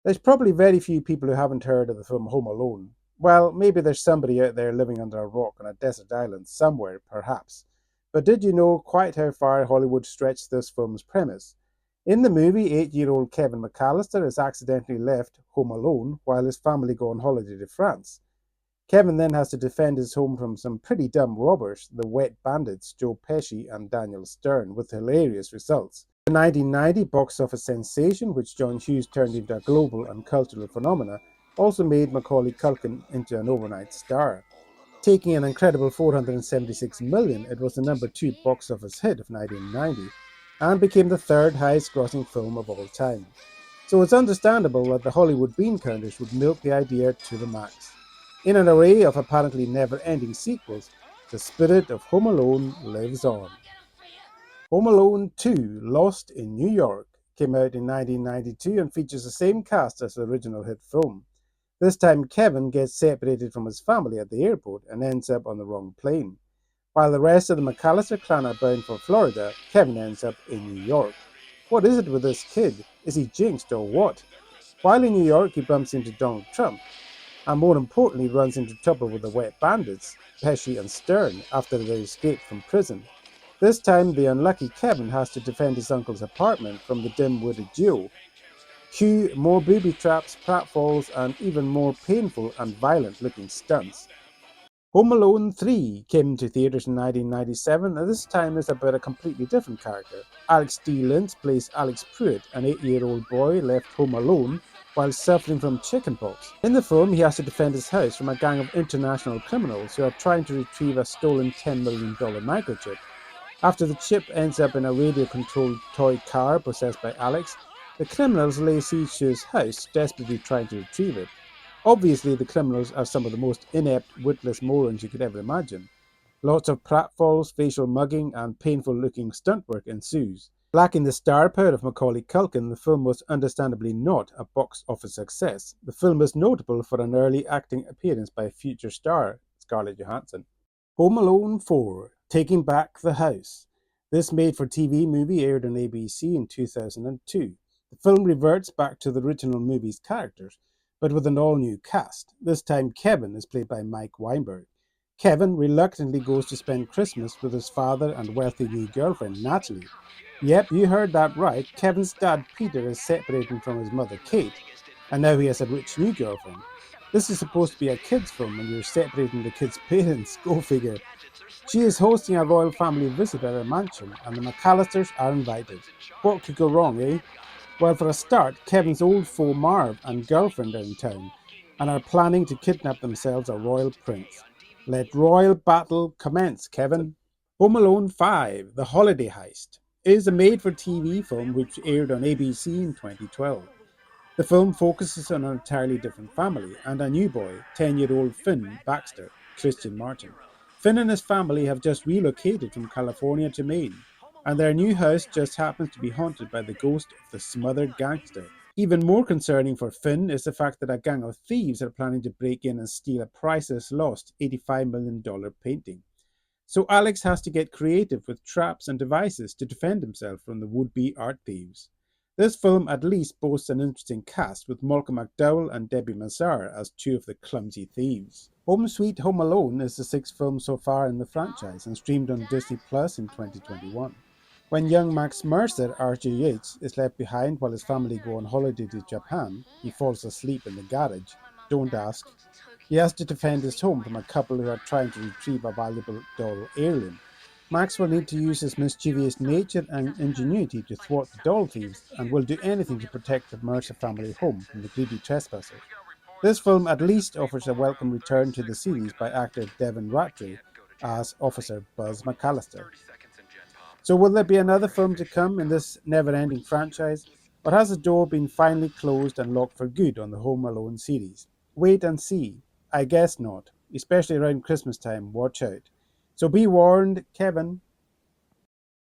There's probably very few people who haven't heard of the film Home Alone. Well, maybe there's somebody out there living under a rock on a desert island somewhere, perhaps. But did you know quite how far Hollywood stretched this film's premise? In the movie, 8-year-old Kevin McAllister is accidentally left home alone while his family go on holiday to France. Kevin then has to defend his home from some pretty dumb robbers, the Wet Bandits, Joe Pesci and Daniel Stern, with hilarious results. The 1990 box office sensation, which John Hughes turned into a global and cultural phenomena, also made Macaulay Culkin into an overnight star. Taking an incredible 476 million, it was the number 2 box office hit of 1990 and became the third highest grossing film of all time. So it's understandable that the Hollywood bean counters would milk the idea to the max. In an array of apparently never-ending sequels, the spirit of Home Alone lives on. Home Alone 2: Lost in New York came out in 1992 and features the same cast as the original hit film. This time Kevin gets separated from his family at the airport and ends up on the wrong plane. While the rest of the McAllister clan are bound for Florida, Kevin ends up in New York. What is it with this kid? Is he jinxed or what? While in New York, he bumps into Donald Trump, and more importantly, runs into trouble with the Wet Bandits, Pesci and Stern, after they escaped from prison. This time, the unlucky Kevin has to defend his uncle's apartment from the dim-witted duo. Cue more booby traps, pratfalls, and even more painful and violent-looking stunts. Home Alone 3 came to theaters in 1997, and this time is about a completely different character. Alex D. Lynch plays Alex Pruitt, an 8-year-old boy left home alone while suffering from chickenpox. In the film, he has to defend his house from a gang of international criminals who are trying to retrieve a stolen $10 million microchip. After the chip ends up in a radio-controlled toy car possessed by Alex, the criminals lay siege to his house, desperately trying to retrieve it. Obviously, the criminals are some of the most inept, witless morons you could ever imagine. Lots of pratfalls, facial mugging, and painful-looking stunt work ensues. Lacking the star power of Macaulay Culkin, the film was understandably not a box office success. The film is notable for an early acting appearance by future star Scarlett Johansson. Home Alone 4: Taking Back the House. This made-for-TV movie aired on ABC in 2002. The film reverts back to the original movie's characters, but with an all-new cast. This time Kevin is played by Mike Weinberg. Kevin reluctantly goes to spend Christmas with his father and wealthy new girlfriend, Natalie. Yep, you heard that right. Kevin's dad, Peter, is separating from his mother, Kate, and now he has a rich new girlfriend. This is supposed to be a kid's film, and you're separating the kid's parents. Go figure. She is hosting a royal family visit at her mansion, and the McAllisters are invited. What could go wrong, eh? Well, for a start, Kevin's old foe Marv and girlfriend are in town, and are planning to kidnap themselves a royal prince. Let royal battle commence, Kevin. Home Alone 5: The Holiday Heist is a made-for-TV film which aired on ABC in 2012. The film focuses on an entirely different family and a new boy, 10-year-old Finn Baxter, Christian Martin. Finn and his family have just relocated from California to Maine, and their new house just happens to be haunted by the ghost of the smothered gangster. Even more concerning for Finn is the fact that a gang of thieves are planning to break in and steal a priceless lost $85 million painting. So Alex has to get creative with traps and devices to defend himself from the would-be art thieves. This film at least boasts an interesting cast, with Malcolm McDowell and Debbie Mazar as two of the clumsy thieves. Home Sweet Home Alone is the sixth film so far in the franchise and streamed on Disney Plus in 2021. When young Max Mercer, Archie Yates, is left behind while his family go on holiday to Japan, he falls asleep in the garage. Don't ask. He has to defend his home from a couple who are trying to retrieve a valuable doll heirloom. Max will need to use his mischievous nature and ingenuity to thwart the doll thieves, and will do anything to protect the Mercer family home from the greedy trespassers. This film at least offers a welcome return to the series by actor Devin Rattray as Officer Buzz McAllister. So will there be another film to come in this never-ending franchise, or has the door been finally closed and locked for good on the Home Alone series? Wait and see. I guess not. Especially around Christmas time, watch out. So be warned, Kevin.